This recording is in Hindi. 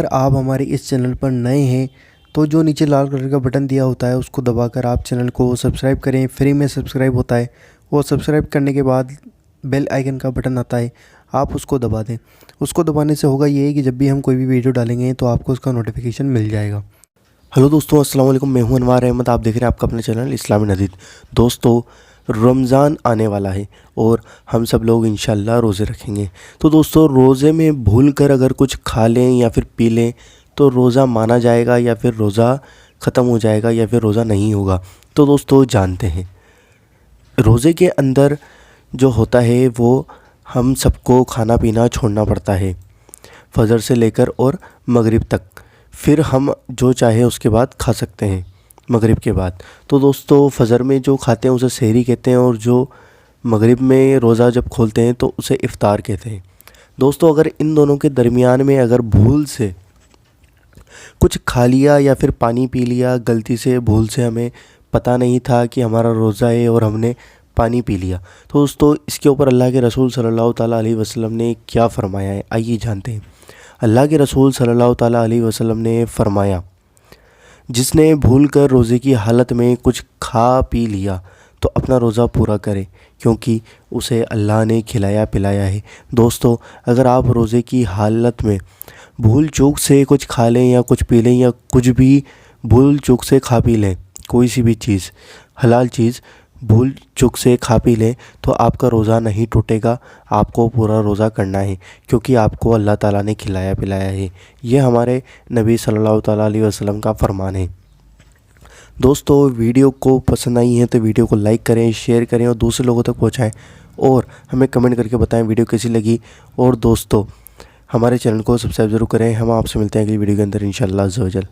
अगर आप हमारे इस चैनल पर नए हैं तो जो नीचे लाल कलर का बटन दिया होता है उसको दबाकर आप चैनल को सब्सक्राइब करें। फ्री में सब्सक्राइब होता है और सब्सक्राइब करने के बाद बेल आइकन का बटन आता है, आप उसको दबा दें। उसको दबाने से होगा ये कि जब भी हम कोई भी वीडियो डालेंगे तो आपको उसका नोटिफिकेशन मिल जाएगा। हेलो दोस्तों, अस्सलाम वालेकुम। मैं हूं अनवार अहमद। आप देख रहे हैं आपका अपना चैनल इस्लामी नदीद। दोस्तों, रमज़ान आने वाला है और हम सब लोग इंशाल्लाह रोज़े रखेंगे। तो दोस्तों, रोज़े में भूल कर अगर कुछ खा लें या फिर पी लें तो रोज़ा माना जाएगा या फिर रोज़ा ख़त्म हो जाएगा या फिर रोज़ा नहीं होगा। तो दोस्तों, जानते हैं रोज़े के अंदर जो होता है वो हम सबको खाना पीना छोड़ना पड़ता है, फजर से लेकर और मगरिब तक। फिर हम जो चाहे उसके बाद खा सकते हैं मगरिब के बाद। तो दोस्तों, फजर में जो खाते हैं उसे सहरी कहते हैं और जो मगरिब में रोज़ा जब खोलते हैं तो उसे इफ़्तार कहते हैं। दोस्तों, अगर इन दोनों के दरमियान में अगर भूल से कुछ खा लिया या फिर पानी पी लिया, गलती से भूल से हमें पता नहीं था कि हमारा रोज़ा है और हमने पानी पी लिया, तो दोस्तों इसके ऊपर अल्लाह के रसूल सल्लल्लाहु ताला अलैहि वसल्लम ने क्या फ़रमाया है, आइए जानते हैं। अल्लाह के रसूल सल्लल्लाहु ताला अलैहि वसल्लम ने फ़रमाया, जिसने भूल कर रोज़े की हालत में कुछ खा पी लिया तो अपना रोज़ा पूरा करे, क्योंकि उसे अल्लाह ने खिलाया पिलाया है। दोस्तों, अगर आप रोज़े की हालत में भूल चूक से कुछ खा लें या कुछ पी लें या कुछ भी भूल चूक से खा पी लें, कोई सी भी चीज़, हलाल चीज़ भूल चूक से खा पी लें तो आपका रोज़ा नहीं टूटेगा। आपको पूरा रोज़ा करना है, क्योंकि आपको अल्लाह ताला ने खिलाया पिलाया है। ये हमारे नबी सल्लल्लाहु ताला अलैहि वसल्लम का फ़रमान है। दोस्तों, वीडियो को पसंद आई है तो वीडियो को लाइक करें, शेयर करें और दूसरे लोगों तक पहुँचाएँ और हमें कमेंट करके बताएं वीडियो कैसी लगी। और दोस्तों, हमारे चैनल को सब्सक्राइब ज़रूर करें। हम आपसे मिलते हैं अगली वीडियो के अंदर इंशाअल्लाह अज़्ज़ा वजल।